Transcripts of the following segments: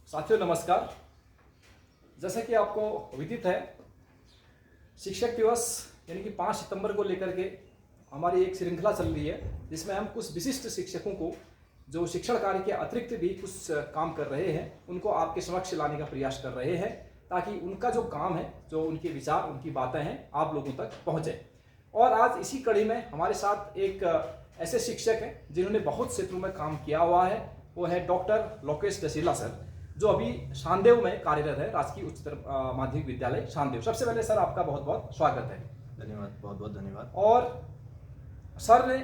साथियों नमस्कार। जैसा कि आपको विदित है, शिक्षक दिवस यानी कि 5 सितंबर को लेकर के हमारी एक श्रृंखला चल रही है, जिसमें हम कुछ विशिष्ट शिक्षकों को जो शिक्षण कार्य के अतिरिक्त भी कुछ काम कर रहे हैं उनको आपके समक्ष लाने का प्रयास कर रहे हैं, ताकि उनका जो काम है, जो उनके विचार, उनकी बातें हैं, आप लोगों तक पहुँचे। और आज इसी कड़ी में हमारे साथ एक ऐसे शिक्षक हैं जिन्होंने बहुत क्षेत्रों में काम किया हुआ है। वो है डॉक्टर लोकेश डसीला सर, जो अभी शानदेव में कार्यरत है, राजकीय उच्चतर माध्यमिक विद्यालय शानदेव। सबसे पहले सर आपका बहुत बहुत स्वागत है। धन्यवाद, बहुत बहुत धन्यवाद। और सर ने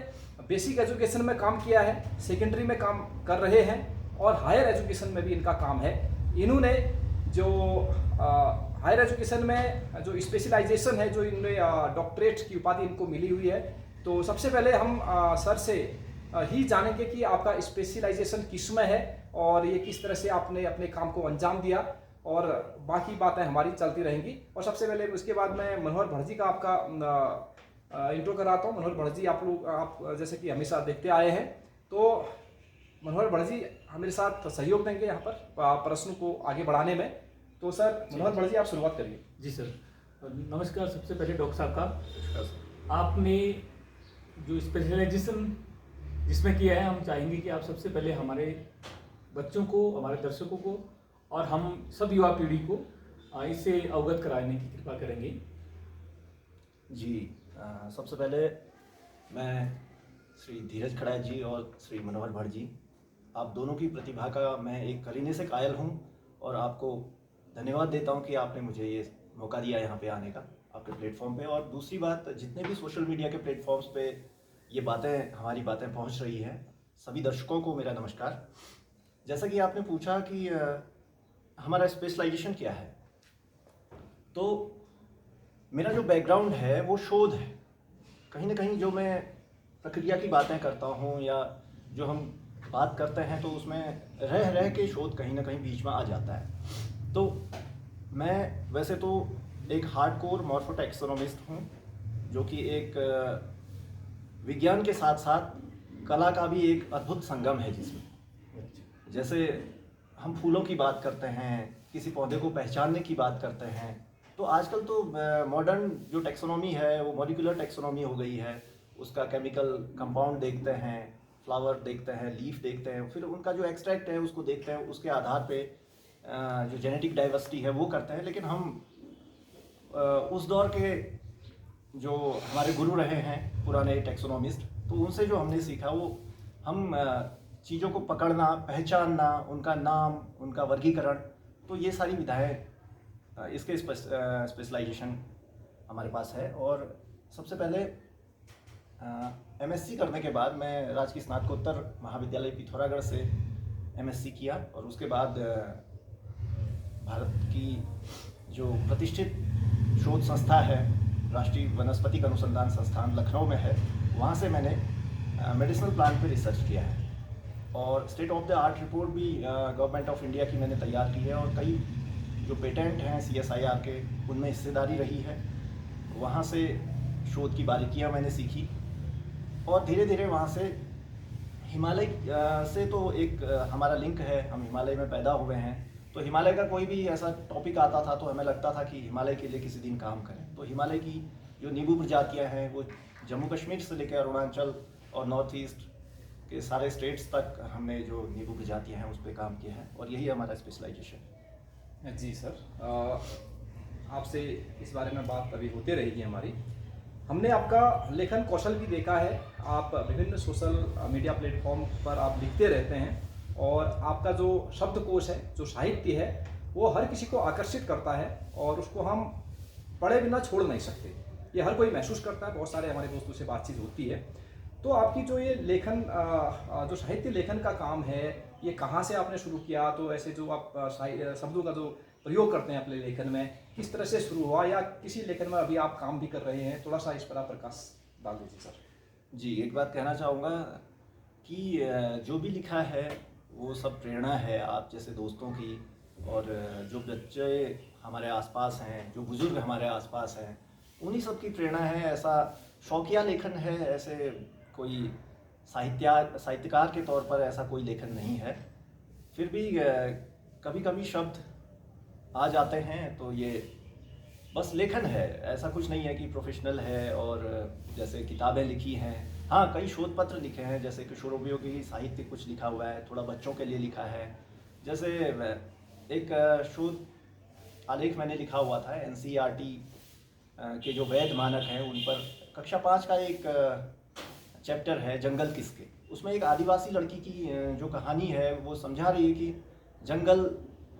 बेसिक एजुकेशन में काम किया है, सेकेंडरी में काम कर रहे हैं और हायर एजुकेशन में भी इनका काम है। इन्होंने जो हायर एजुकेशन में जो स्पेशलाइजेशन है, जो इन्होंने डॉक्टरेट की उपाधि इनको मिली हुई है, तो सबसे पहले हम सर से ही जानेंगे कि आपका स्पेशलाइजेशन किस में है और ये किस तरह से आपने अपने काम को अंजाम दिया, और बाकी बातें हमारी चलती रहेंगी। और सबसे पहले उसके बाद मैं मनोहर भड़जी का आपका इंट्रो कराता हूँ। मनोहर भड़जी आप जैसे कि हमेशा देखते आए हैं, तो मनोहर भड़जी मेरे साथ सहयोग देंगे यहाँ पर प्रश्न को आगे बढ़ाने में। तो सर मनोहर भड़जी आप शुरुआत करिए। जी सर, नमस्कार। सबसे पहले डॉक्टर साहब का आपने जो स्पेशलाइजेशन जिसमें किया है, हम चाहेंगे कि आप सबसे पहले हमारे बच्चों को, हमारे दर्शकों को और हम सब युवा पीढ़ी को इससे अवगत कराने की कृपा करेंगे। जी, सबसे पहले मैं श्री धीरज खड़ाय जी और श्री मनोहर भट्ट जी, आप दोनों की प्रतिभा का मैं एक करीने से कायल हूँ और आपको धन्यवाद देता हूँ कि आपने मुझे ये मौका दिया यहाँ पे आने का, आपके प्लेटफॉर्म पे। और दूसरी बात, जितने भी सोशल मीडिया के प्लेटफॉर्म्स पे ये बातें, हमारी बातें पहुँच रही हैं, सभी दर्शकों को मेरा नमस्कार। जैसा कि आपने पूछा कि हमारा स्पेशलाइजेशन क्या है, तो मेरा जो बैकग्राउंड है वो शोध है। कहीं ना कहीं जो मैं प्रक्रिया की बातें करता हूँ या जो हम बात करते हैं, तो उसमें रह रह के शोध कहीं ना कहीं बीच में आ जाता है। तो मैं वैसे तो एक हार्डकोर मॉर्फोटैक्सोनोमिस्ट हूँ, जो कि एक विज्ञान के साथ साथ कला का भी एक अद्भुत संगम है, जिसमें जैसे हम फूलों की बात करते हैं, किसी पौधे को पहचानने की बात करते हैं, तो आजकल तो मॉडर्न जो टैक्सोनॉमी है वो मॉलिक्यूलर टैक्सोनॉमी हो गई है। उसका केमिकल कंपाउंड देखते हैं, फ्लावर देखते हैं, लीफ देखते हैं, फिर उनका जो एक्सट्रैक्ट है उसको देखते हैं, उसके आधार पे जो जेनेटिक डाइवर्सिटी है वो करते हैं। लेकिन हम उस दौर के जो हमारे गुरु रहे हैं, पुराने टैक्सोनॉमिस्ट, तो उनसे जो हमने सीखा वो हम चीज़ों को पकड़ना, पहचानना, उनका नाम, उनका वर्गीकरण, तो ये सारी विधाएं, इसके स्पेशलाइजेशन हमारे पास है। और सबसे पहले एमएससी करने के बाद मैं राजकीय स्नातकोत्तर महाविद्यालय पिथौरागढ़ से एमएससी किया, और उसके बाद भारत की जो प्रतिष्ठित शोध संस्था है, राष्ट्रीय वनस्पतिक अनुसंधान संस्थान लखनऊ में है, वहाँ से मैंने मेडिसिनल प्लांट पे रिसर्च किया है। और state of the art report भी गवर्नमेंट ऑफ इंडिया की मैंने तैयार की है, और कई जो पेटेंट हैं CSIR के, उनमें हिस्सेदारी रही है। वहाँ से शोध की बारीकियाँ मैंने सीखी, और धीरे धीरे वहाँ से हिमालय से तो एक हमारा लिंक है, हम हिमालय में पैदा हुए हैं, तो हिमालय का कोई भी ऐसा टॉपिक आता था तो हमें लगता था कि हिमालय के लिए किसी दिन काम करें। तो हिमालय की जो नींबू प्रजातियाँ हैं वो जम्मू कश्मीर से लेकर अरुणाचल और नॉर्थ ईस्ट के सारे स्टेट्स तक हमने जो नींबू प्रजातियाँ हैं उस पर काम किया है, और यही हमारा स्पेशलाइजेशन है। जी सर, आपसे इस बारे में बात अभी होते रहेगी हमारी। हमने आपका लेखन कौशल भी देखा है, आप विभिन्न सोशल मीडिया प्लेटफॉर्म पर आप लिखते रहते हैं, और आपका जो शब्दकोश है, जो साहित्य है, वो हर किसी को आकर्षित करता है और उसको हम पढ़े बिना छोड़ नहीं सकते। ये हर कोई महसूस करता है, बहुत सारे हमारे दोस्तों से बातचीत होती है। तो आपकी जो ये लेखन, जो साहित्य लेखन का काम है, ये कहाँ से आपने शुरू किया? तो ऐसे जो आप शब्दों का जो प्रयोग करते हैं अपने लेखन में, किस तरह से शुरू हुआ, या किसी लेखन में अभी आप काम भी कर रहे हैं? थोड़ा सा इस पर आप प्रकाश डाल दीजिए सर। जी, एक बात कहना चाहूँगा कि जो भी लिखा है वो सब प्रेरणा है आप जैसे दोस्तों की, और जो बच्चे हमारे आसपास हैं, जो बुज़ुर्ग हमारे आसपास हैं, उन्हीं सब की प्रेरणा है। ऐसा शौकिया लेखन है, ऐसे कोई साहित्यकार के तौर पर ऐसा कोई लेखन नहीं है। फिर भी कभी कभी शब्द आ जाते हैं तो ये बस लेखन है, ऐसा कुछ नहीं है कि प्रोफेशनल है और जैसे किताबें लिखी हैं। हाँ, कई शोध पत्र लिखे हैं, जैसे किशोरोपयोगी साहित्य कुछ लिखा हुआ है, थोड़ा बच्चों के लिए लिखा है। जैसे एक शोध आलेख मैंने लिखा हुआ था एनसीईआरटी के जो वैध मानक हैं उन पर, कक्षा 5 का एक चैप्टर है जंगल किसके। उसमें एक आदिवासी लड़की की जो कहानी है वो समझा रही है कि जंगल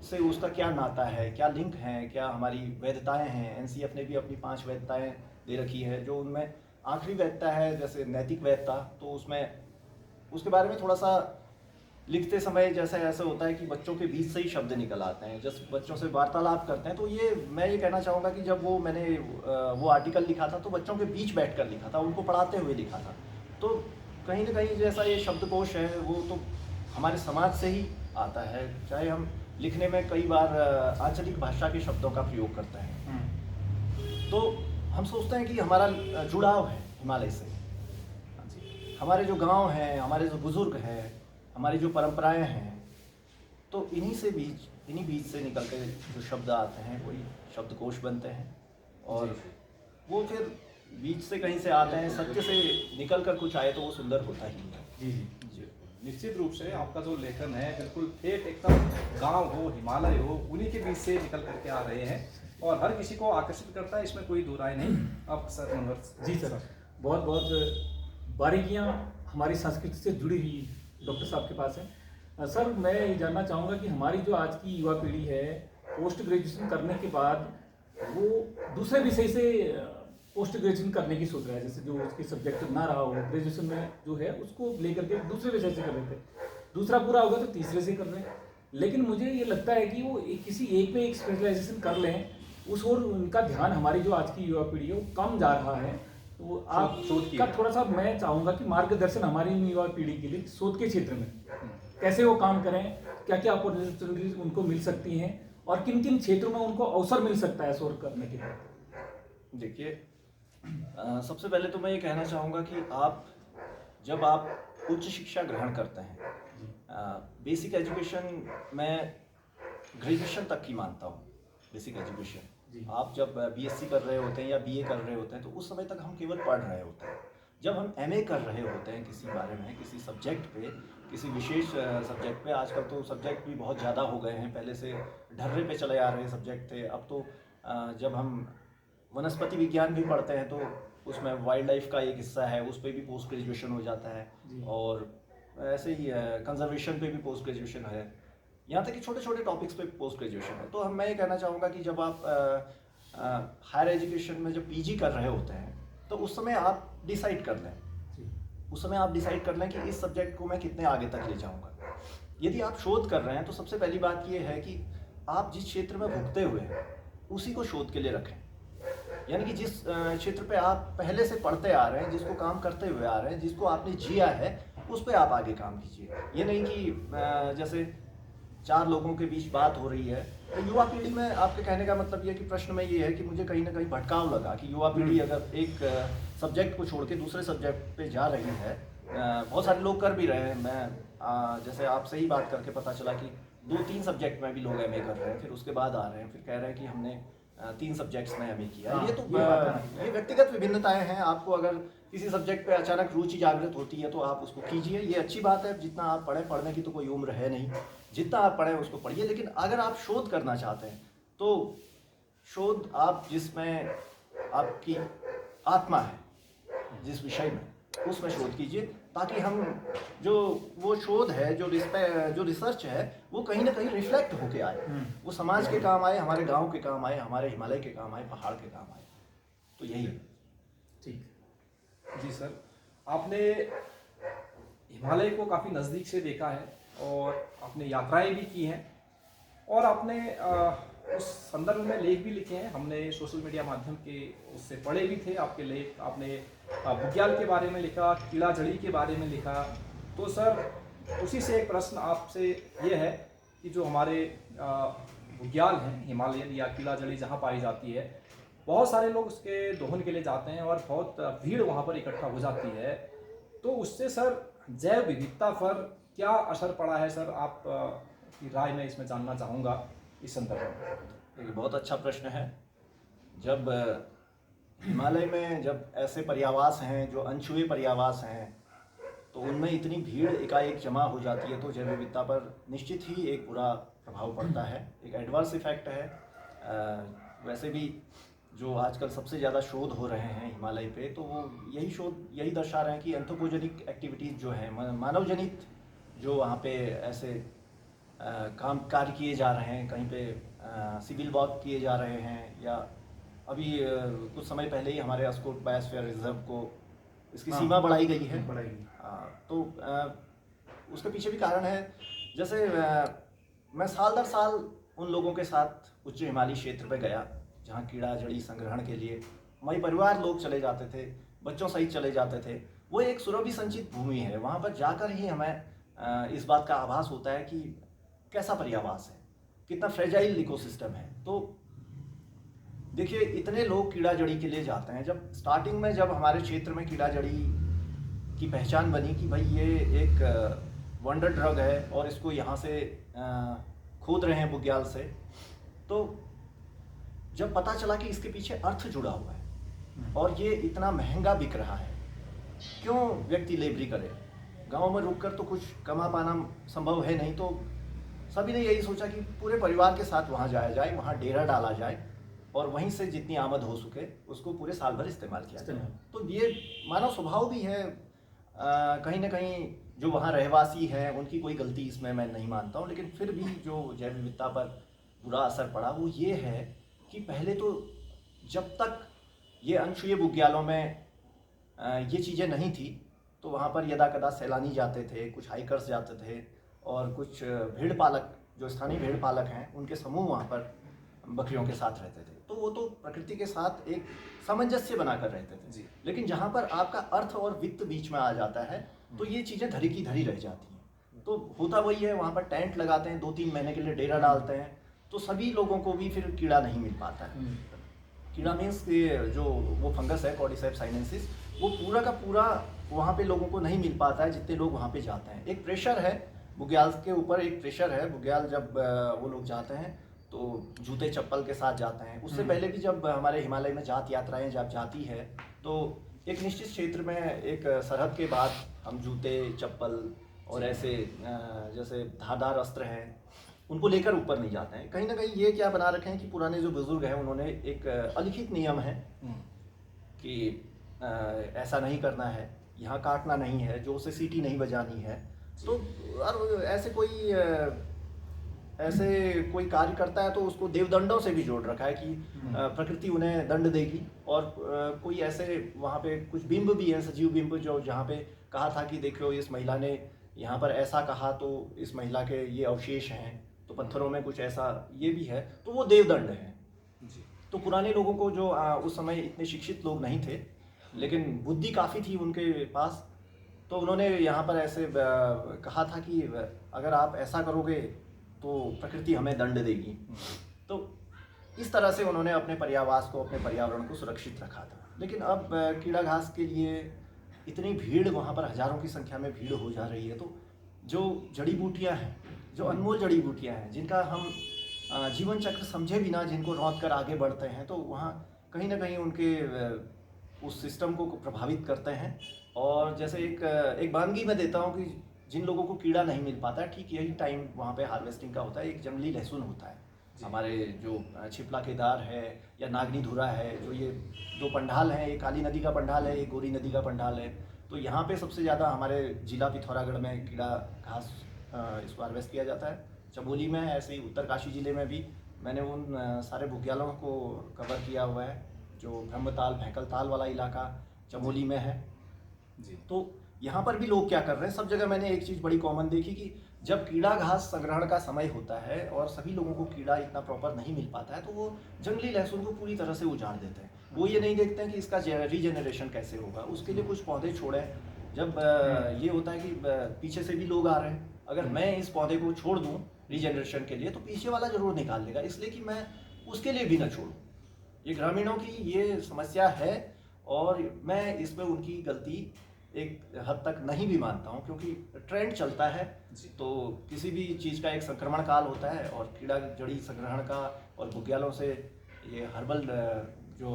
से उसका क्या नाता है, क्या लिंक है, क्या हमारी वैधताएं हैं। एनसीएफ ने भी अपनी 5 वैधताएं दे रखी है, जो उनमें आखिरी वैधता है जैसे नैतिक वैधता, तो उसमें उसके बारे में थोड़ा सा लिखते समय जैसे ऐसा होता है कि बच्चों के बीच से ही शब्द निकल आते हैं, जब बच्चों से वार्तालाप करते हैं। तो मैं ये कहना चाहूँगा कि जब मैंने वो आर्टिकल लिखा था तो बच्चों के बीच बैठकर लिखा था, उनको पढ़ाते हुए लिखा था। तो कहीं ना कहीं जैसा ये शब्दकोश है वो तो हमारे समाज से ही आता है, चाहे हम लिखने में कई बार आंचलिक भाषा के शब्दों का प्रयोग करते हैं। तो हम सोचते हैं कि हमारा जुड़ाव है हिमालय से, हमारे जो गांव हैं, हमारे जो बुजुर्ग हैं, हमारी जो परंपराएं हैं, तो इन्हीं बीच से निकल के जो शब्द आते हैं वही शब्दकोश बनते हैं। और वो फिर बीच से कहीं से आते हैं, सत्य से निकल कर कुछ आए तो वो सुंदर होता ही है। जी जी जी, निश्चित रूप से आपका जो लेखन है बिल्कुल ठेठ एकदम गांव हो, हिमालय हो, उन्हीं के बीच से निकल करके आ रहे हैं और हर किसी को आकर्षित करता है, इसमें कोई दो राय नहीं। अब सर मनोहर जी सर, बहुत बहुत बारीकियाँ हमारी संस्कृति से जुड़ी हुई डॉक्टर साहब के पास है। सर मैं ये जानना चाहूँगा कि हमारी जो आज की युवा पीढ़ी है, पोस्ट ग्रेजुएशन करने के बाद वो दूसरे विषय से पोस्ट ग्रेजुएशन करने की सोच रहा है, जैसे जो उसके सब्जेक्ट ना रहा हो ग्रेजुएशन में जो है उसको लेकर के दूसरे विषय से कर रहे थे, दूसरा पूरा होगा तो तीसरे से कर रहे हैं। लेकिन मुझे ये लगता है कि वो किसी एक में एक स्पेशलाइजेशन कर लें, उस और उनका ध्यान हमारी जो आज की युवा पीढ़ी है वो कम जा रहा है। तो आप शोध का थोड़ा सा मैं चाहूँगा कि मार्गदर्शन हमारी युवा पीढ़ी के लिए शोध के क्षेत्र में कैसे वो काम करें, क्या क्या अपॉर्चुनिटीज उनको मिल सकती हैं और किन किन क्षेत्रों में उनको अवसर मिल सकता है शोध करने के लिए। देखिए, सबसे पहले तो मैं ये कहना चाहूँगा कि जब आप उच्च शिक्षा ग्रहण करते हैं, बेसिक एजुकेशन मैं ग्रेजुएशन तक की मानता हूँ। बेसिक एजुकेशन आप जब बीएससी कर रहे होते हैं या बीए कर रहे होते हैं तो उस समय तक हम केवल पढ़ रहे होते हैं। जब हम एमए कर रहे होते हैं किसी बारे में, किसी सब्जेक्ट पे, किसी विशेष सब्जेक्ट पे, आजकल तो सब्जेक्ट भी बहुत ज़्यादा हो गए हैं, पहले से ढर्रे पे चले आ रहे सब्जेक्ट थे। अब तो जब हम वनस्पति विज्ञान भी पढ़ते हैं तो उसमें वाइल्ड लाइफ का एक हिस्सा है, उस पर भी पोस्ट ग्रेजुएशन हो जाता है, और ऐसे ही कंजर्वेशन पे भी पोस्ट ग्रेजुएशन है, यहाँ तक कि छोटे छोटे टॉपिक्स पे पोस्ट ग्रेजुएशन है। तो मैं ये कहना चाहूँगा कि जब आप हायर एजुकेशन में जब पीजी कर रहे होते हैं तो उस समय आप डिसाइड कर लें कि इस सब्जेक्ट को मैं कितने आगे तक ले जाऊँगा। यदि आप शोध कर रहे हैं तो सबसे पहली बात ये है कि आप जिस क्षेत्र में भुगते हुए हैं उसी को शोध के लिए रखें। यानी कि जिस क्षेत्र पे आप पहले से पढ़ते आ रहे हैं, जिसको काम करते हुए आ रहे हैं, जिसको आपने जिया है, उस पे आप आगे काम कीजिए। ये नहीं कि जैसे 4 लोगों के बीच बात हो रही है। तो युवा पीढ़ी में आपके कहने का मतलब ये कि प्रश्न में ये है कि मुझे कहीं ना कहीं भटकाव लगा कि युवा पीढ़ी अगर एक सब्जेक्ट को छोड़ के दूसरे सब्जेक्ट पे जा रही है। बहुत सारे लोग कर भी रहे हैं। मैं जैसे आपसे ही बात करके पता चला कि 2-3 सब्जेक्ट में भी लोग एमए कर रहे हैं, फिर उसके बाद आ रहे हैं, फिर कह रहे हैं कि हमने 3 सब्जेक्ट्स में एमए किया। ये व्यक्तिगत विभिन्नताएं हैं। आपको अगर किसी सब्जेक्ट पे अचानक रुचि जागृत होती है तो आप उसको कीजिए, ये अच्छी बात है। जितना आप पढ़ने की तो कोई उम्र है नहीं, जितना आप पढ़ें उसको पढ़िए। लेकिन अगर आप शोध करना चाहते हैं तो शोध आप जिसमें आपकी आत्मा है, जिस विषय में, उसमें शोध कीजिए, ताकि हम जो वो शोध है, जो रिसर्च है, वो कहीं ना कहीं रिफ्लेक्ट होके आए, वो समाज के काम आए, हमारे गांव के काम आए, हमारे हिमालय के काम आए, पहाड़ के काम आए। तो यही है। ठीक जी सर, आपने हिमालय को काफ़ी नज़दीक से देखा है और आपने यात्राएं भी की हैं और आपने उस संदर्भ में लेख भी लिखे हैं। हमने सोशल मीडिया माध्यम के उससे पढ़े भी थे आपके लेख। आपने बुग्याल के बारे में लिखा, कीड़ा जड़ी के बारे में लिखा। तो सर उसी से एक प्रश्न आपसे ये है कि जो हमारे बुग्याल हैं, हिमालयन या कीड़ा जड़ी जहाँ पाई जाती है, बहुत सारे लोग उसके दोहन के लिए जाते हैं और बहुत भीड़ वहाँ पर इकट्ठा हो जाती है। तो उससे सर जैव विविधता पर क्या असर पड़ा है सर, आप की राय मैं इसमें जानना चाहूँगा इस संदर्भ में। देखिए, बहुत अच्छा प्रश्न है। जब हिमालय में जब ऐसे पर्यावास हैं जो अनछुए पर्यावास हैं, तो उनमें इतनी भीड़ एकाएक जमा हो जाती है तो जैव विविधता पर निश्चित ही एक बुरा प्रभाव पड़ता है, एक एडवर्स इफेक्ट है। वैसे भी जो आजकल सबसे ज़्यादा शोध हो रहे हैं हिमालय पे, तो वो यही शोध यही दर्शा रहे हैं कि एंथ्रोपोजेनिक एक्टिविटीज़ जो हैं, मानव जनित जो वहाँ पे ऐसे काम कार्य किए जा रहे हैं, कहीं पे सिविल वर्क किए जा रहे हैं, या अभी कुछ समय पहले ही हमारे अस्कोट बायोस्फीयर रिजर्व को इसकी सीमा बढ़ाई गई है। तो उसके पीछे भी कारण है। जैसे मैं साल दर साल उन लोगों के साथ उच्च हिमालयी क्षेत्र पे गया जहाँ कीड़ा जड़ी संग्रहण के लिए हमारे परिवार लोग चले जाते थे, बच्चों सहित चले जाते थे। वो एक सुरभि संचित भूमि है, वहाँ पर जाकर ही हमें इस बात का आभास होता है कि कैसा पर्यावास है, कितना फ्रेजाइल इकोसिस्टम है। तो देखिए, इतने लोग कीड़ा जड़ी के लिए जाते हैं। जब स्टार्टिंग में जब हमारे क्षेत्र में कीड़ा जड़ी की पहचान बनी कि भाई ये एक वंडर ड्रग है और इसको यहाँ से खोद रहे हैं बुग्याल से, तो जब पता चला कि इसके पीछे अर्थ जुड़ा हुआ है और ये इतना महंगा बिक रहा है, क्यों व्यक्ति लेबरी करे? गांव में रुककर तो कुछ कमा पाना संभव है नहीं, तो सभी ने यही सोचा कि पूरे परिवार के साथ वहाँ जाया जाए, वहाँ डेरा डाला जाए और वहीं से जितनी आमद हो सके उसको पूरे साल भर इस्तेमाल किया जाए। तो ये मानव स्वभाव भी है। कहीं ना कहीं जो वहाँ रहवासी हैं उनकी कोई गलती इसमें मैं नहीं मानता हूँ, लेकिन फिर भी जो जैव विविधता पर बुरा असर पड़ा वो ये है कि पहले तो जब तक ये अनछुए बुग्यालों में ये चीज़ें नहीं थी, तो वहाँ पर यदा कदा सैलानी जाते थे, कुछ हाइकर्स जाते थे और कुछ भेड़ पालक जो स्थानीय भेड़ पालक हैं उनके समूह वहाँ पर बकरियों के साथ रहते थे। तो वो तो प्रकृति के साथ एक सामंजस्य बनाकर रहते थे जी। लेकिन जहाँ पर आपका अर्थ और वित्त बीच में आ जाता है तो ये चीज़ें धरी की धरी रह जाती हैं। तो होता वही है, वहाँ पर टेंट लगाते हैं, 2-3 महीने के लिए डेरा डालते हैं, तो सभी लोगों को भी फिर कीड़ा नहीं मिल पाता है। कीड़ा मीन्स जो वो फंगस है कॉर्डिसेप्स साइनेंसिस, वो पूरा का पूरा वहाँ पे लोगों को नहीं मिल पाता है जितने लोग वहाँ पे जाते हैं। एक प्रेशर है बुग्याल के ऊपर, एक प्रेशर है। बुग्याल जब वो लोग जाते हैं तो जूते चप्पल के साथ जाते हैं। उससे पहले भी जब हमारे हिमालय में जात यात्राएं जब जाती है तो एक निश्चित क्षेत्र में एक सरहद के बाद हम जूते चप्पल और ऐसे जैसे धारदार अस्त्र हैं उनको लेकर ऊपर नहीं जाते हैं। कहीं ना कहीं ये क्या बना रखे हैं कि पुराने जो बुजुर्ग हैं उन्होंने एक अलिखित नियम है कि ऐसा नहीं करना है, यहाँ काटना नहीं है, जो उसे सीटी नहीं बजानी है। तो और ऐसे कोई कार्य करता है तो उसको देवदंडों से भी जोड़ रखा है कि प्रकृति उन्हें दंड देगी। और कोई ऐसे वहाँ पे कुछ बिंब भी हैं, सजीव बिंब, जो जहाँ पे कहा था कि देखो इस महिला ने यहाँ पर ऐसा कहा तो इस महिला के ये अवशेष हैं, तो पत्थरों में कुछ ऐसा ये भी है, तो वो देवदंड है। तो पुराने लोगों को जो उस समय इतने शिक्षित लोग नहीं थे लेकिन बुद्धि काफ़ी थी उनके पास, तो उन्होंने यहाँ पर ऐसे कहा था कि अगर आप ऐसा करोगे तो प्रकृति हमें दंड देगी। तो इस तरह से उन्होंने अपने पर्यावास को, अपने पर्यावरण को सुरक्षित रखा था। लेकिन अब कीड़ा घास के लिए इतनी भीड़, वहाँ पर हज़ारों की संख्या में भीड़ हो जा रही है, तो जो जड़ी बूटियाँ हैं, जो अनमोल जड़ी बूटियाँ हैं, जिनका हम जीवन चक्र समझे बिना जिनको रौंद कर आगे बढ़ते हैं, तो वहाँ कहीं ना कहीं उनके उस सिस्टम को प्रभावित करते हैं। और जैसे एक वानगी मैं देता हूँ कि जिन लोगों को कीड़ा नहीं मिल पाता, ठीक यही टाइम वहाँ पे हार्वेस्टिंग का होता है। एक जंगली लहसुन होता है, हमारे जो छिपला केदार है या नागनी धुरा है, जो ये 2 पंडाल हैं, एक काली नदी का पंडाल है, एक गोरी नदी का पंडाल है। तो यहाँ पे सबसे ज़्यादा हमारे जिला पिथौरागढ़ में कीड़ा घास इसको हार्वेस्ट किया जाता है। चमोली में, ऐसे ही उत्तरकाशी ज़िले में भी मैंने उन सारे बुग्यालों को कवर किया हुआ है जो ब्रह्मताल भैंकलताल वाला इलाका चमोली में है जी। तो यहाँ पर भी लोग क्या कर रहे हैं, सब जगह मैंने एक चीज़ बड़ी कॉमन देखी कि जब कीड़ा घास संग्रहण का समय होता है और सभी लोगों को कीड़ा इतना प्रॉपर नहीं मिल पाता है, तो वो जंगली लहसुन को पूरी तरह से उजाड़ देते हैं। वो ये नहीं देखते हैं कि इसका रीजनरेशन कैसे होगा, उसके लिए कुछ पौधे छोड़ें। जब ये होता है कि पीछे से भी लोग आ रहे हैं, अगर मैं इस पौधे को छोड़ दूँ रीजनरेशन के लिए तो पीछे वाला जरूर निकाल लेगा, इसलिए कि मैं उसके लिए भी ना छोड़ूँ। ये ग्रामीणों की ये समस्या है और मैं इसमें उनकी गलती एक हद तक नहीं भी मानता हूँ, क्योंकि ट्रेंड चलता है। जी। तो किसी भी चीज़ का एक संक्रमण काल होता है, और कीड़ा जड़ी संग्रहण का और बुग्यालों से ये हर्बल जो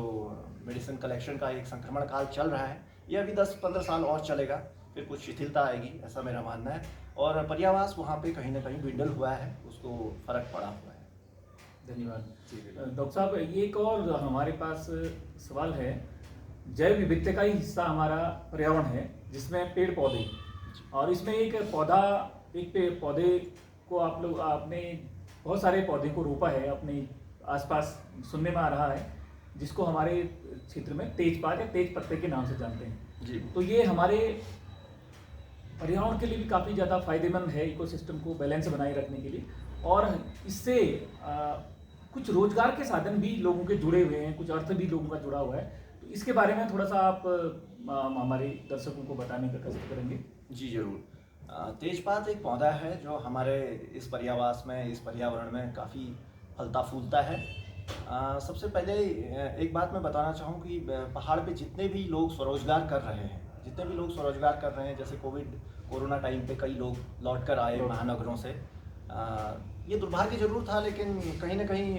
मेडिसिन कलेक्शन का एक संक्रमण काल चल रहा है, ये अभी 10-15 साल और चलेगा, फिर कुछ शिथिलता आएगी, ऐसा मेरा मानना है। और पर्यावास वहाँ पे कहीं ना कहीं विंडल हुआ है, उसको फर्क पड़ा हुआ है। धन्यवाद। जी, बिल्कुल। डॉक्टर साहब, ये एक और हमारे पास सवाल है। जैव विविधता का ही हिस्सा हमारा पर्यावरण है, जिसमें पेड़ पौधे, और इसमें एक पौधे को आपने बहुत सारे पौधे को रोपा है अपने आसपास, सुनने में आ रहा है, जिसको हमारे क्षेत्र में तेजपात या तेज पत्ते के नाम से जानते हैं जी। तो ये हमारे पर्यावरण के लिए भी काफ़ी ज़्यादा फायदेमंद है, इकोसिस्टम को बैलेंस बनाए रखने के लिए, और इससे कुछ रोजगार के साधन भी लोगों के जुड़े हुए हैं, कुछ अर्थ भी लोगों का जुड़ा हुआ है। तो इसके बारे में थोड़ा सा आप हमारे दर्शकों को बताने का कष्ट करेंगे? जी जरूर। तेजपात एक पौधा है जो हमारे इस पर्यावास में, इस पर्यावरण में काफ़ी फलता फूलता है। सबसे पहले एक बात मैं बताना चाहूँ कि पहाड़ पे जितने भी लोग स्वरोजगार कर रहे हैं, जैसे कोरोना टाइम पे कई लोग लौट कर आए महानगरों से। ये दुर्भाग्य जरूर था, लेकिन कहीं ना कहीं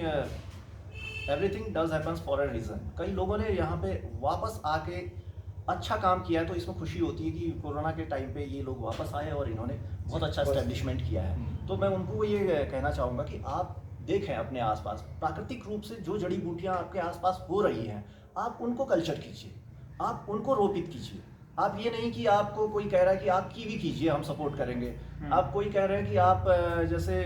everything does happens for a reason. कई लोगों ने यहाँ पे वापस आके अच्छा काम किया है, तो इसमें खुशी होती है कि कोरोना के टाइम पे ये लोग वापस आए और इन्होंने बहुत अच्छा एस्टेब्लिशमेंट किया है। तो मैं उनको ये कहना चाहूँगा कि आप देखें अपने आसपास, प्राकृतिक रूप से जो जड़ी बूटियाँ आपके आसपास हो रही हैं, आप उनको कल्चर कीजिए, आप उनको रोपित कीजिए। आप ये नहीं कि आपको कोई कह रहा है कि आप कीवी कीजिए, हम सपोर्ट करेंगे। आप कोई कह रहे हैं कि आप जैसे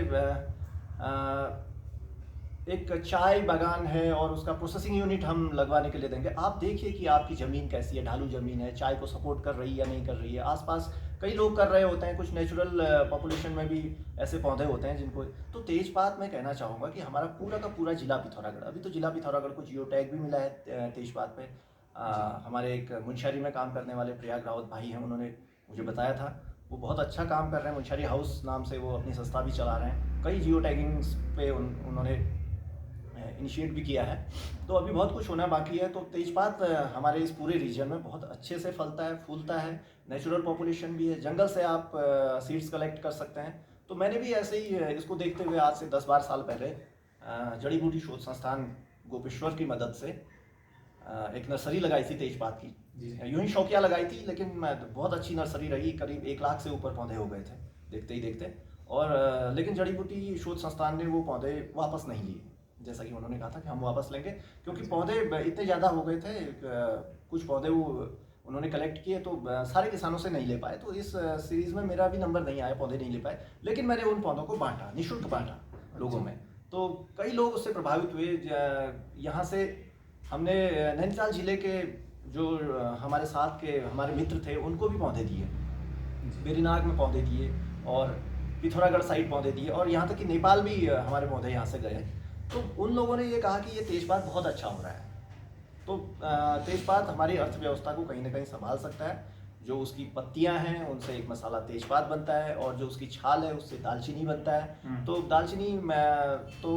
एक चाय बागान है और उसका प्रोसेसिंग यूनिट हम लगवाने के लिए देंगे। आप देखिए कि आपकी ज़मीन कैसी है, ढालू ज़मीन है, चाय को सपोर्ट कर रही है या नहीं कर रही है। आसपास कई लोग कर रहे होते हैं, कुछ नेचुरल पॉपुलेशन में भी ऐसे पौधे होते हैं जिनको। तो तेजपात मैं कहना चाहूँगा कि हमारा पूरा का पूरा जिला पिथौरागढ़, अभी तो जिला पिथौरागढ़ को जियो टैग भी मिला है तेजपात पे। हमारे एक मुंशियारी में काम करने वाले प्रयाग रावत भाई हैं, उन्होंने मुझे बताया था, वो बहुत अच्छा काम कर रहे हैं। मुंशियारी हाउस नाम से वो अपनी संस्था भी चला रहे हैं। कई जियो टैगिंग्स पे उन्होंने इनिशिएट भी किया है। तो अभी बहुत कुछ होना बाकी है। तो तेजपात हमारे इस पूरे रीजन में बहुत अच्छे से फलता है, फूलता है। नेचुरल पॉपुलेशन भी है, जंगल से आप सीड्स कलेक्ट कर सकते हैं। तो मैंने भी ऐसे ही इसको देखते हुए आज से 10-12 साल पहले जड़ी बूटी शोध संस्थान गोपेश्वर की मदद से एक नर्सरी लगाई थी तेजपात की। यूं ही शौकिया लगाई थी, लेकिन बहुत अच्छी नर्सरी रही। करीब 1 लाख से ऊपर पौधे हो गए थे देखते ही देखते। और लेकिन जड़ी बूटी शोध संस्थान ने वो पौधे वापस नहीं लिए, जैसा कि उन्होंने कहा था कि हम वापस लेंगे, क्योंकि पौधे इतने ज़्यादा हो गए थे। कुछ पौधे वो उन्होंने कलेक्ट किए तो सारे किसानों से नहीं ले पाए। तो इस सीरीज़ में मेरा भी नंबर नहीं आया, पौधे नहीं ले पाए। लेकिन मैंने उन पौधों को बांटा, निःशुल्क बांटा लोगों में। तो कई लोग उससे प्रभावित हुए। यहाँ से हमने नैनीताल जिले के जो हमारे साथ के हमारे मित्र थे, उनको भी पौधे दिए, बेरीनाग में पौधे दिए और पिथौरागढ़ साइड पौधे दिए, और यहाँ तक कि नेपाल भी हमारे पौधे यहाँ से गए। तो उन लोगों ने ये कहा कि ये तेजपात बहुत अच्छा हो रहा है। तो तेजपात हमारी अर्थव्यवस्था को कहीं ना कहीं संभाल सकता है। जो उसकी पत्तियां हैं उनसे एक मसाला तेजपात बनता है, और जो उसकी छाल है उससे दालचीनी बनता है। तो दालचीनी तो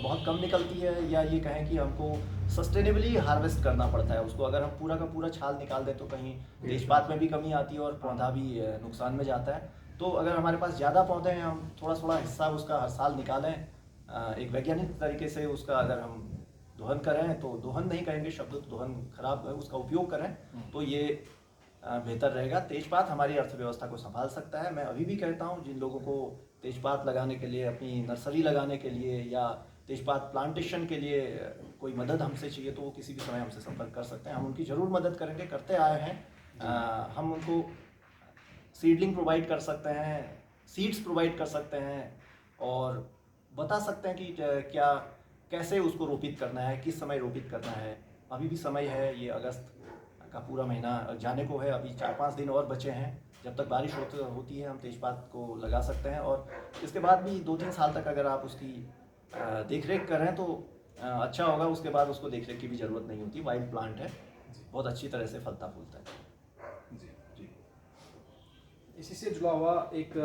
बहुत कम निकलती है, या ये कहें कि हमको सस्टेनेबली हार्वेस्ट करना पड़ता है उसको। अगर हम पूरा का पूरा छाल निकाल दें तो कहीं तेजपात में भी कमी आती है और पौधा भी नुकसान में जाता है। तो अगर हमारे पास ज़्यादा पौधे हैं, हम थोड़ा थोड़ा हिस्सा उसका हर साल निकालें, एक वैज्ञानिक तरीके से उसका अगर हम दोहन करें, तो दोहन नहीं कहेंगे शब्द, तो दोहन खराब है, उसका उपयोग करें तो ये बेहतर रहेगा। तेजपात हमारी अर्थव्यवस्था को संभाल सकता है। मैं अभी भी कहता हूँ, जिन लोगों को तेजपात लगाने के लिए, अपनी नर्सरी लगाने के लिए या तेजपात प्लांटेशन के लिए कोई मदद हमसे चाहिए, तो वो किसी भी समय हमसे संपर्क कर सकते हैं। हम उनकी ज़रूर मदद करेंगे, करते आए हैं। हम उनको सीडलिंग प्रोवाइड कर सकते हैं, सीड्स प्रोवाइड कर सकते हैं, और बता सकते हैं कि कैसे उसको रोपित करना है, किस समय रोपित करना है। अभी भी समय है, ये अगस्त का पूरा महीना जाने को है, अभी 4-5 दिन और बचे हैं। जब तक बारिश होती है हम तेजपात को लगा सकते हैं, और इसके बाद भी 2-3 साल तक अगर आप उसकी देखरेख करें तो अच्छा होगा। उसके बाद उसको देखरेख की भी ज़रूरत नहीं होती। वाइल्ड प्लांट है, बहुत अच्छी तरह से फलता फूलता है। जी जी। इसी से जुड़ा हुआ एक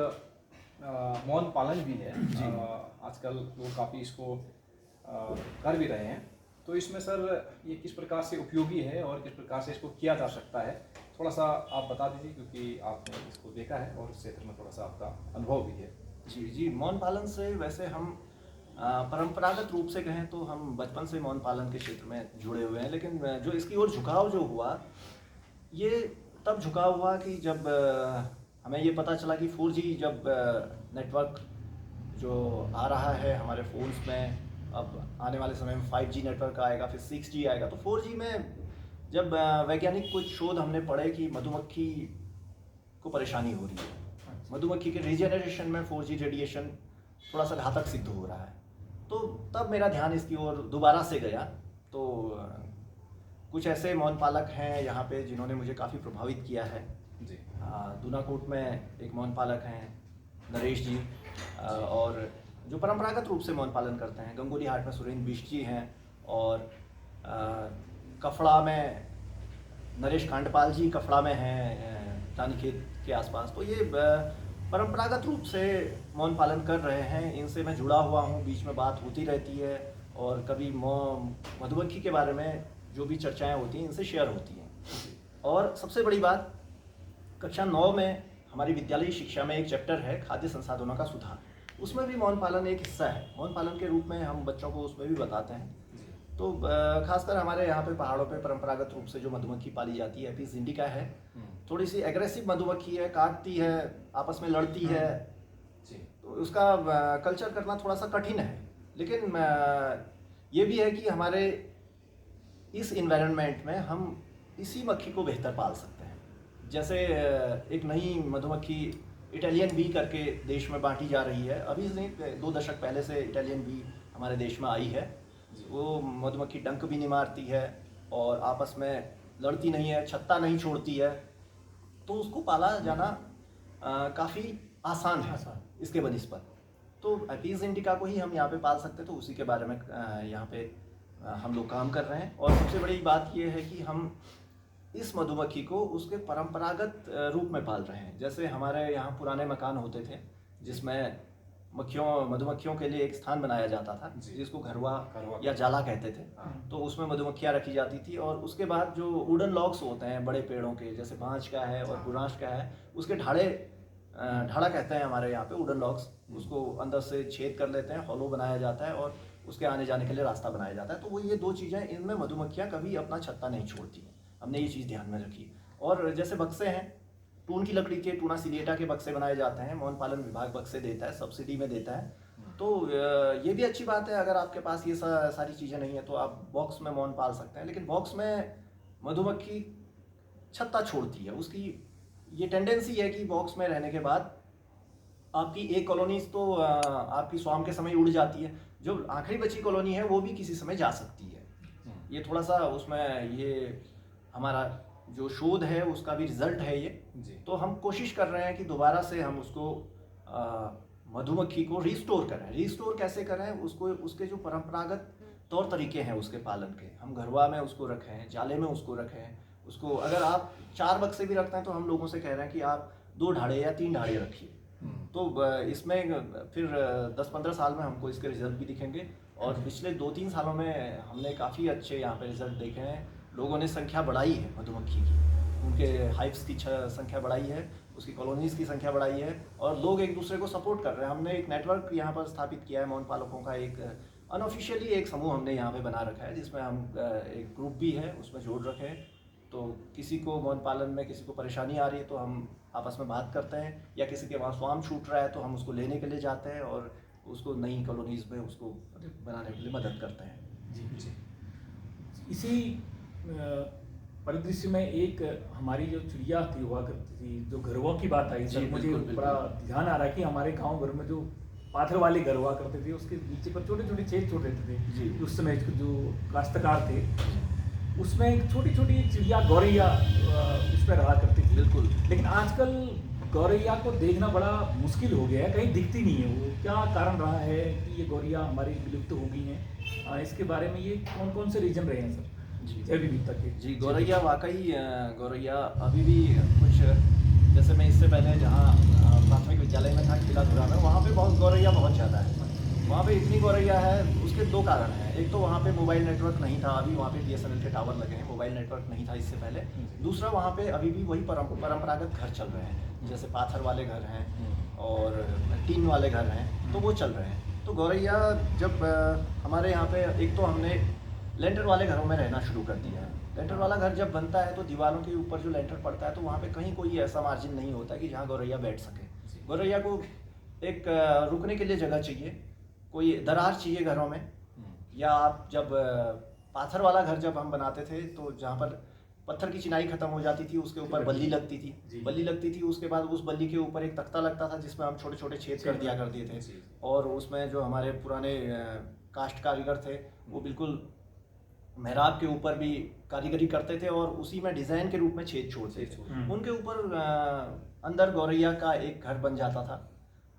मौन पालन भी है। आजकल लोग काफ़ी इसको कर भी रहे हैं। तो इसमें सर ये किस प्रकार से उपयोगी है और किस प्रकार से इसको किया जा सकता है, थोड़ा सा आप बता दीजिए, क्योंकि आपने इसको देखा है और इस क्षेत्र में थोड़ा सा आपका अनुभव भी है। जी, मौन पालन से वैसे हम परंपरागत रूप से कहें तो हम बचपन से मौन पालन के क्षेत्र में जुड़े हुए हैं, लेकिन जो इसकी ओर झुकाव जो हुआ, ये तब झुकाव हुआ कि जब हमें ये पता चला कि 4G जब नेटवर्क जो आ रहा है हमारे फ़ोन्स में, अब आने वाले समय में 5G नेटवर्क आएगा, फिर 6G आएगा, तो 4G में जब वैज्ञानिक कुछ शोध हमने पढ़े कि मधुमक्खी को परेशानी हो रही है, मधुमक्खी के रीजेनरेशन में 4G रेडिएशन थोड़ा सा घातक सिद्ध हो रहा है, तो तब मेरा ध्यान इसकी ओर दोबारा से गया। तो कुछ ऐसे मौन पालक हैं यहाँ पे जिन्होंने मुझे काफ़ी प्रभावित किया है। जी। दूनाकोट में एक मौन पालक हैं नरेश जी, और जो परंपरागत रूप से मौन पालन करते हैं, गंगोली हाट में सुरेंद्र बिष्ट जी हैं, और कफड़ा में नरेश कांडपाल जी कफड़ा में हैं, रानीखेत के आसपास। तो ये परंपरागत रूप से मौन पालन कर रहे हैं, इनसे मैं जुड़ा हुआ हूँ, बीच में बात होती रहती है, और कभी मधुमक्खी के बारे में जो भी चर्चाएं होती हैं इनसे शेयर होती हैं। और सबसे बड़ी बात, कक्षा 9 में हमारी विद्यालयी शिक्षा में एक चैप्टर है खाद्य संसाधनों का सुधार, उसमें भी मौन पालन एक हिस्सा है। मौन पालन के रूप में हम बच्चों को उसमें भी बताते हैं। तो खासकर हमारे यहाँ पे पहाड़ों पे परंपरागत रूप से जो मधुमक्खी पाली जाती है, एपिस इंडिका है, थोड़ी सी एग्रेसिव मधुमक्खी है, काटती है, आपस में लड़ती है, तो उसका कल्चर करना थोड़ा सा कठिन है। लेकिन ये भी है कि हमारे इस इन्वायरमेंट में हम इसी मक्खी को बेहतर पाल सकते हैं। जैसे एक नई मधुमक्खी इटालियन बी करके देश में बांटी जा रही है, अभी से 2 दशक पहले से इटालियन बी हमारे देश में आई है। वो मधुमक्खी डंक भी नहीं मारती है और आपस में लड़ती नहीं है, छत्ता नहीं छोड़ती है, तो उसको पाला जाना काफ़ी आसान है इसके बनिस्बत। तो एपिस इंडिका को ही हम यहाँ पे पाल सकते, तो उसी के बारे में यहाँ पे हम लोग काम कर रहे हैं। और सबसे बड़ी बात ये है कि हम इस मधुमक्खी को उसके परंपरागत रूप में पाल रहे हैं। जैसे हमारे यहाँ पुराने मकान होते थे जिसमें मधुमक्खियों के लिए एक स्थान बनाया जाता था, जिसको घरवा या जाला कहते थे। तो उसमें मधुमक्खियाँ रखी जाती थी, और उसके बाद जो वुडन लॉग्स होते हैं बड़े पेड़ों के, जैसे बांज का है और बुरांश का है, उसके ढाड़ा कहते हैं हमारे यहाँ पे वुडन लॉग्स, उसको अंदर से छेद कर लेते हैं, हॉलो बनाया जाता है और उसके आने जाने के लिए रास्ता बनाया जाता है। तो वो ये 2 चीज़ें, इनमें मधुमक्खियाँ कभी अपना छत्ता नहीं छोड़ती हैं, हमने ये चीज़ ध्यान में रखी। और जैसे बक्से हैं, टून की लकड़ी के, टूना सिलिएटा के बक्से बनाए जाते हैं, मौन पालन विभाग बक्से देता है, सब्सिडी में देता है। तो ये भी अच्छी बात है, अगर आपके पास ये सारी चीज़ें नहीं है तो आप बॉक्स में मौन पाल सकते हैं। लेकिन बॉक्स में मधुमक्खी छत्ता छोड़ती है, उसकी ये टेंडेंसी है कि बॉक्स में रहने के बाद आपकी एक कॉलोनीज तो आपकी स्वाम के समय उड़ जाती है, जो आखिरी बची कॉलोनी है वो भी किसी समय जा सकती है। ये थोड़ा सा उसमें ये हमारा जो शोध है उसका भी रिजल्ट है ये। तो हम कोशिश कर रहे हैं कि दोबारा से हम उसको मधुमक्खी को रिस्टोर करें। रिस्टोर कैसे करें उसको, उसके जो परंपरागत तौर तरीके हैं उसके पालन के, हम घरवा में उसको रखें, जाले में उसको रखें। उसको अगर आप 4 बक्से भी रखते हैं तो हम लोगों से कह रहे हैं कि आप 2 ढाड़े या 3 ढाड़े रखिए। तो इसमें फिर 10-15 साल में हमको इसके रिजल्ट भी दिखेंगे। और पिछले 2-3 सालों में हमने काफ़ी अच्छे यहाँ पे रिजल्ट देखे हैं। लोगों ने संख्या बढ़ाई है मधुमक्खी की, उनके हाइव्स की संख्या बढ़ाई है, उसकी कॉलोनीज़ की संख्या बढ़ाई है, और लोग एक दूसरे को सपोर्ट कर रहे हैं। हमने एक नेटवर्क यहाँ पर स्थापित किया है, मौन पालकों का एक अनऑफिशियली एक समूह हमने यहाँ पे बना रखा है, जिसमें हम एक ग्रुप भी है उसमें जोड़ रखे हैं। तो किसी को मौन पालन में किसी को परेशानी आ रही है तो हम आपस में बात करते हैं, या किसी के वहाँ स्वाम छूट रहा है तो हम उसको लेने के लिए जाते हैं और उसको नई कॉलोनीज़ में उसको बनाने के लिए मदद करते हैं। जी। इसी परिदृश्य में एक हमारी जो चिड़िया थी हुआ करती थी, जो घरवा की बात आई सर, मुझे बड़ा ध्यान आ रहा है कि हमारे गांव घर में जो पाथर वाले घर हुआ करते थे उसके नीचे पर छोटे छोटे छेद छोड़ देते थे। उस समय जो काश्तकार थे उसमें एक छोटी छोटी चिड़िया गौरैया उसमें रहा करती थी। बिल्कुल। लेकिन आजकल गौरैया को देखना बड़ा मुश्किल हो गया है, कहीं दिखती नहीं है। वो क्या कारण रहा है कि ये गौरैया हमारी विलुप्त हो गई हैं? इसके बारे में ये कौन कौन से रीजन रहे हैं सर जैव विविधता के? जी, गौरैया वाकई गौरैया अभी भी कुछ, जैसे मैं इससे पहले जहाँ प्राथमिक विद्यालय में था खिलाधुरा में, वहाँ पे बहुत गौरैया बहुत ज़्यादा है। वहाँ पे इतनी गौरैया है, उसके दो कारण हैं। एक तो वहाँ पे मोबाइल नेटवर्क नहीं था, अभी वहाँ पे BSNL के टावर लगे हैं, मोबाइल नेटवर्क नहीं था इससे पहले। दूसरा, वहाँ पे अभी भी वही परंपरागत घर चल रहे हैं, जैसे पाथर वाले घर हैं और टीन वाले घर हैं, तो वो चल रहे हैं। तो गौरैया जब हमारे यहाँ पे, एक तो हमने लेंटर वाले घरों में रहना शुरू कर दिया है। लेंटर वाला घर जब बनता है तो दीवारों के ऊपर जो लेंटर पड़ता है तो वहाँ पे कहीं कोई ऐसा मार्जिन नहीं होता कि जहाँ गौरैया बैठ सके। गौरैया को एक रुकने के लिए जगह चाहिए, कोई दरार चाहिए घरों में। या आप जब पाथर वाला घर जब हम बनाते थे तो जहाँ पर पत्थर की चिनाई खत्म हो जाती थी, उसके ऊपर बल्ली लगती थी, उसके बाद उस बल्ली के ऊपर एक तख्ता लगता था जिसमें हम छोटे छोटे छेद कर दिया करते थे। और उसमें जो हमारे पुराने कास्ट कारीगर थे वो बिल्कुल मेहराब के ऊपर भी कारीगरी करते थे और उसी में डिज़ाइन के रूप में छेद छोड़ते थे। उनके ऊपर अंदर गौरैया का एक घर बन जाता था।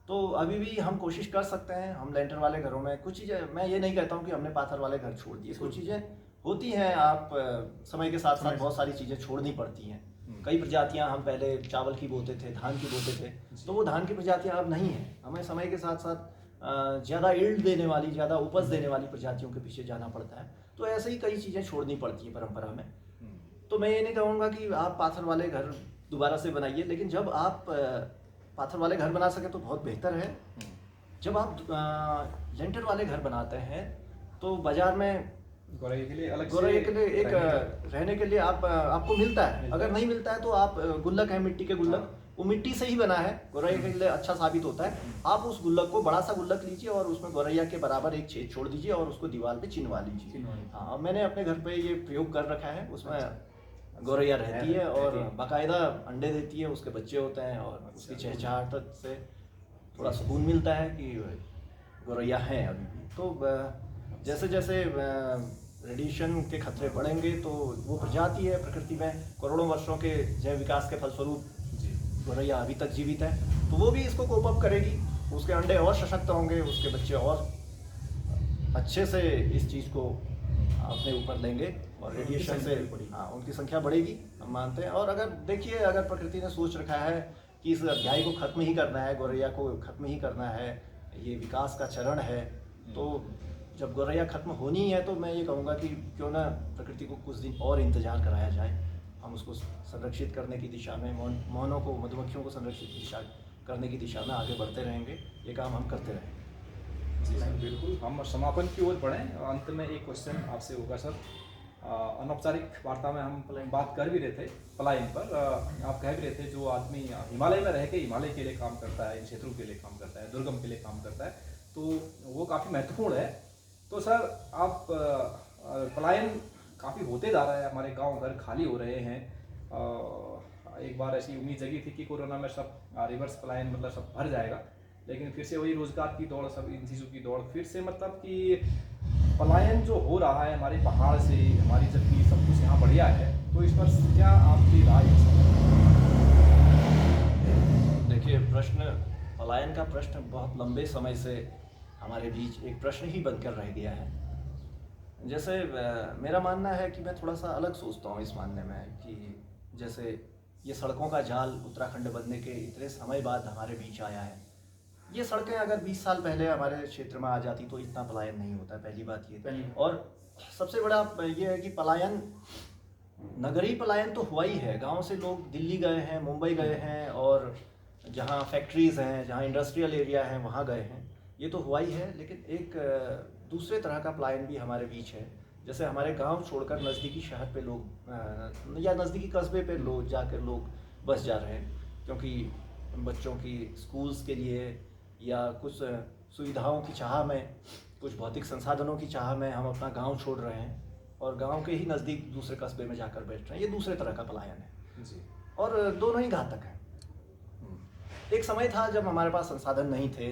तो अभी भी हम कोशिश कर सकते हैं, हम लेंटर वाले घरों में कुछ चीज़ें, मैं ये नहीं कहता हूँ कि हमने पाथर वाले घर छोड़ दिए, कुछ चीज़ें होती हैं, आप समय के साथ साथ बहुत सारी चीज़ें छोड़नी पड़ती हैं। कई प्रजातियां हम पहले चावल की बोते थे, धान की बोते थे, तो वो धान की प्रजातियां अब नहीं हैं। हमें समय के साथ साथ ज़्यादा ईल्ड देने वाली, ज़्यादा उपज देने वाली प्रजातियों के पीछे जाना पड़ता है। तो ऐसे ही कई चीज़ें छोड़नी पड़ती हैं परंपरा में। तो मैं ये नहीं कहूँगा कि आप पाथर वाले घर दोबारा से बनाइए, लेकिन जब आप पाथर वाले घर बना सके तो बहुत बेहतर है। जब आप लेंटर वाले घर बनाते हैं तो बाज़ार में गौरैया के लिए एक रहने के लिए आपको मिलता है। अगर नहीं मिलता है तो आप गुल्लक है, मिट्टी के गुल्लक, वो मिट्टी से ही बना है, गौरैया के लिए अच्छा साबित होता है। आप उस गुल्लक को, बड़ा सा गुल्लक लीजिए और उसमें गौरैया के बराबर एक छेद छोड़ दीजिए और उसको दीवार पे चिनवा लीजिए। हाँ, मैंने अपने घर पे ये प्रयोग कर रखा है। उसमें गौरैया रहती है और बाकायदा अंडे देती है, उसके बच्चे होते हैं और उसकी चहचहाहट से थोड़ा सुकून मिलता है कि गौरैया है अभी भी। तो जैसे जैसे रेडिएशन के खतरे बढ़ेंगे तो वो प्रजाति है प्रकृति में, करोड़ों वर्षों के जैव विकास के फलस्वरूप गौरैया अभी तक जीवित है, तो वो भी इसको कोप अप करेगी। उसके अंडे और सशक्त होंगे, उसके बच्चे और अच्छे से इस चीज़ को अपने ऊपर लेंगे और रेडिएशन से उनकी संख्या बढ़ेगी, हम मानते हैं। और अगर देखिए, अगर प्रकृति ने सोच रखा है कि इस अध्याय को खत्म ही करना है, गौरैया को खत्म ही करना है, ये विकास का चरण है, तो जब गौरैया खत्म होनी है तो मैं ये कहूँगा कि क्यों ना प्रकृति को कुछ दिन और इंतज़ार कराया जाए। हम उसको संरक्षित करने की दिशा में, मौनों को, मधुमक्खियों को संरक्षित करने की दिशा में आगे बढ़ते रहेंगे। ये काम हम करते रहेंगे। जी सर, बिल्कुल। हम समापन की ओर बढ़ें। अंत में एक क्वेश्चन आपसे होगा सर। अनौपचारिक वार्ता में हम बात कर भी रहे थे पलायन पर। आप कह भी रहे थे जो आदमी हिमालय में रह के हिमालय के लिए काम करता है, इन क्षेत्रों के लिए काम करता है, दुर्गम के लिए काम करता है, तो वो काफ़ी महत्वपूर्ण है। तो सर, आप पलायन काफ़ी होते जा रहा है, हमारे गांव घर खाली हो रहे हैं। एक बार ऐसी उम्मीद जगी थी कि कोरोना में सब रिवर्स पलायन, मतलब सब भर जाएगा, लेकिन फिर से वही रोजगार की दौड़, सब इन चीज़ों की दौड़, फिर से मतलब कि पलायन जो हो रहा है हमारे पहाड़ से, हमारी जबकि सब कुछ यहाँ बढ़िया है, तो इस पर क्या आपकी राय है? देखिए, पलायन का प्रश्न बहुत लंबे समय से हमारे बीच एक प्रश्न ही बनकर रह गया है। जैसे मेरा मानना है कि मैं थोड़ा सा अलग सोचता हूँ इस मानने में कि जैसे ये सड़कों का जाल उत्तराखंड बनने के इतने समय बाद हमारे बीच आया है। ये सड़कें अगर 20 साल पहले हमारे क्षेत्र में आ जाती तो इतना पलायन नहीं होता, पहली बात ये। और सबसे बड़ा ये है कि पलायन, नगरीय पलायन तो हुआ ही है। गाँव से लोग दिल्ली गए हैं, मुंबई गए हैं, और जहाँ फैक्ट्रीज़ हैं, जहाँ इंडस्ट्रियल एरिया हैं, वहाँ गए हैं। ये तो हुआ ही है, लेकिन एक दूसरे तरह का पलायन भी हमारे बीच है। जैसे हमारे गांव छोड़कर नज़दीकी शहर पे लोग या नज़दीकी कस्बे पे लोग जाकर लोग बस जा रहे हैं, क्योंकि बच्चों की स्कूल्स के लिए या कुछ सुविधाओं की चाह में, कुछ भौतिक संसाधनों की चाह में हम अपना गांव छोड़ रहे हैं और गांव के ही नज़दीक दूसरे कस्बे में जाकर बैठ रहे हैं। ये दूसरे तरह का पलायन है जी, और दोनों ही घातक हैं। एक समय था जब हमारे पास संसाधन नहीं थे,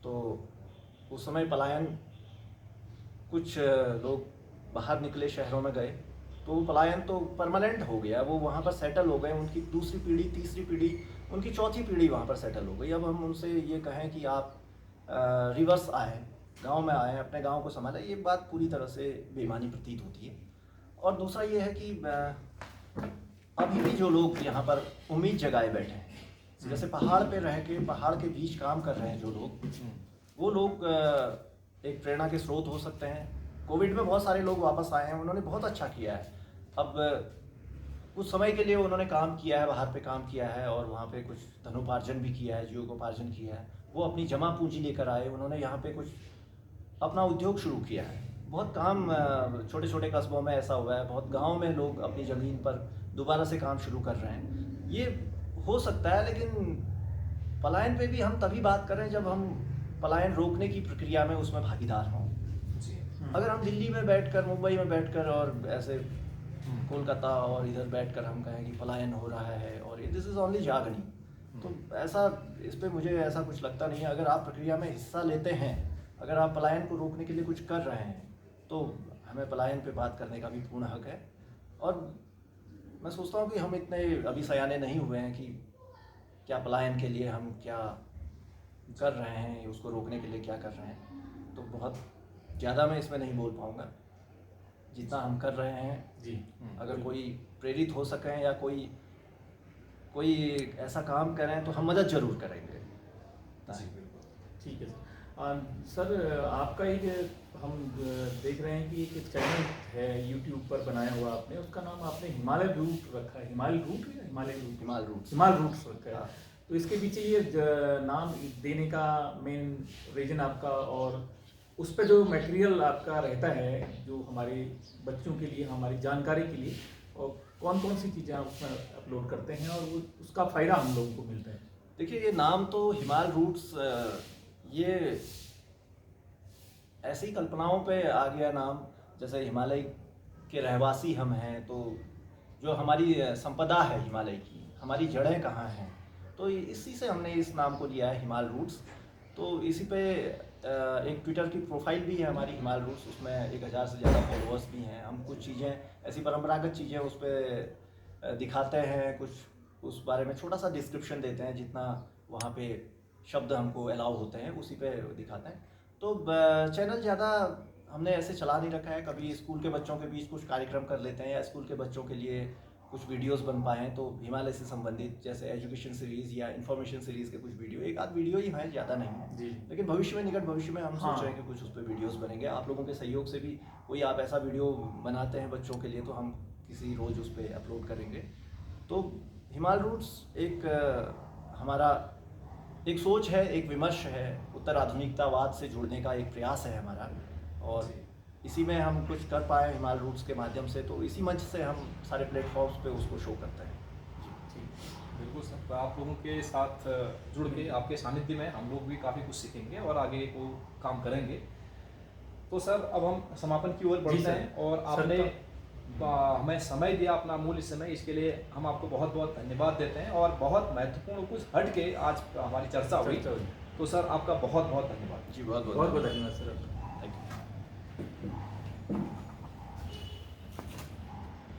तो उस समय पलायन, कुछ लोग बाहर निकले, शहरों में गए, तो वो पलायन तो परमानेंट हो गया। वो वहाँ पर सेटल हो गए, उनकी दूसरी पीढ़ी, तीसरी पीढ़ी, उनकी चौथी पीढ़ी वहाँ पर सेटल हो गई। अब हम उनसे ये कहें कि आप रिवर्स आए, गांव में आए, अपने गांव को संभालें, ये बात पूरी तरह से बेईमानी प्रतीत होती है। और दूसरा ये है कि अभी भी जो लोग यहाँ पर उम्मीद जगाए बैठे हैं, जैसे पहाड़ पे रह के, पहाड़ के बीच काम कर रहे हैं जो लोग, वो लोग एक प्रेरणा के स्रोत हो सकते हैं। कोविड में बहुत सारे लोग वापस आए हैं, उन्होंने बहुत अच्छा किया है। अब कुछ समय के लिए उन्होंने काम किया है, बाहर पे काम किया है और वहाँ पे कुछ धनोपार्जन भी किया है, जीविकोपार्जन किया है। वो अपनी जमा पूंजी लेकर आए, उन्होंने यहाँ पे कुछ अपना उद्योग शुरू किया है। बहुत काम छोटे छोटे कस्बों में ऐसा हुआ है, बहुत गांव में लोग अपनी ज़मीन पर दोबारा से काम शुरू कर रहे हैं। ये हो सकता है, लेकिन पलायन पे भी हम तभी बात करें जब हम पलायन रोकने की प्रक्रिया में उसमें भागीदार हों। जी। अगर हम दिल्ली में बैठकर, मुंबई में बैठकर और ऐसे कोलकाता और इधर बैठकर हम कहें कि पलायन हो रहा है और दिस इज़ ओनली जागनी, तो ऐसा इस पे मुझे ऐसा कुछ लगता नहीं है। अगर आप प्रक्रिया में हिस्सा लेते हैं, अगर आप पलायन को रोकने के लिए कुछ कर रहे हैं, तो हमें पलायन पे बात करने का भी पूर्ण हक है। और मैं सोचता हूँ कि हम इतने अभी सयाने नहीं हुए हैं कि क्या पलायन के लिए हम क्या कर रहे हैं, उसको रोकने के लिए क्या कर रहे हैं। तो बहुत ज़्यादा मैं इसमें नहीं बोल पाऊँगा। जितना हम कर रहे हैं जी, अगर कोई प्रेरित हो सकें या कोई ऐसा काम करें तो हम मदद ज़रूर करेंगे। जी बिल्कुल। ठीक है सर। सर आपका एक हम देख रहे हैं कि एक चैनल है यूट्यूब पर बनाया हुआ आपने, उसका नाम आपने हिमालय रूट रखा है। हिमालय रूट या हिमालय रूट्स रखा है। हाँ। तो इसके पीछे ये नाम देने का मेन रीजन आपका, और उस पर जो मटेरियल आपका रहता है जो हमारे बच्चों के लिए, हमारी जानकारी के लिए, और कौन कौन सी चीज़ें आप उसमें अपलोड करते हैं और वो उसका फ़ायदा हम लोगों को मिलता है? देखिए, ये नाम तो हिमालय रूट्स, ये ऐसी कल्पनाओं पे आ गया नाम। जैसे हिमालय के रहवासी हम हैं, तो जो हमारी संपदा है हिमालय की, हमारी जड़ें कहाँ हैं, तो इसी से हमने इस नाम को लिया है हिमालय रूट्स। तो इसी पे एक ट्विटर की प्रोफाइल भी है हमारी हिमालय रूट्स, उसमें 1000 से ज़्यादा फॉलोअर्स भी हैं। हम कुछ चीज़ें ऐसी परंपरागत चीज़ें उस पर दिखाते हैं, कुछ उस बारे में छोटा सा डिस्क्रिप्शन देते हैं, जितना वहाँ पे शब्द हमको अलाउ होते हैं उसी पे दिखाते हैं। तो चैनल ज़्यादा हमने ऐसे चला नहीं रखा है। कभी स्कूल के बच्चों के बीच कुछ कार्यक्रम कर लेते हैं, या स्कूल के बच्चों के लिए कुछ वीडियोस बन पाएँ, तो हिमालय से संबंधित जैसे एजुकेशन सीरीज़ या इन्फॉर्मेशन सीरीज़ के कुछ वीडियो, एक आध वीडियो ही हैं, ज़्यादा नहीं है जी। लेकिन भविष्य में, निकट भविष्य में हम हाँ। सोच रहे हैं कि कुछ उस पर वीडियोस बनेंगे। आप लोगों के सहयोग से भी कोई आप ऐसा वीडियो बनाते हैं बच्चों के लिए, तो हम किसी रोज़ उस पर अपलोड करेंगे। तो हिमालय रूट्स एक हमारा एक सोच है, एक विमर्श है, उत्तर आधुनिकतावाद से जुड़ने का एक प्रयास है हमारा, और इसी में हम कुछ कर पाए हिमालय रूट्स के माध्यम से। तो इसी मंच से हम सारे प्लेटफॉर्म्स पे उसको शो करते हैं। ठीक, बिल्कुल सर। तो आप लोगों के साथ जुड़ के, आपके सानिध्य में हम लोग भी काफ़ी कुछ सीखेंगे और आगे को काम करेंगे। तो सर अब हम समापन की ओर बढ़ते सर। हैं, और आपने हमें समय दिया, अपना अमूल्य समय, इसके लिए हम आपको बहुत बहुत धन्यवाद देते हैं। और बहुत महत्वपूर्ण कुछ हट के आज हमारी चर्चा हुई, तो सर आपका बहुत बहुत धन्यवाद। जी, बहुत बहुत बहुत धन्यवाद सर आपका।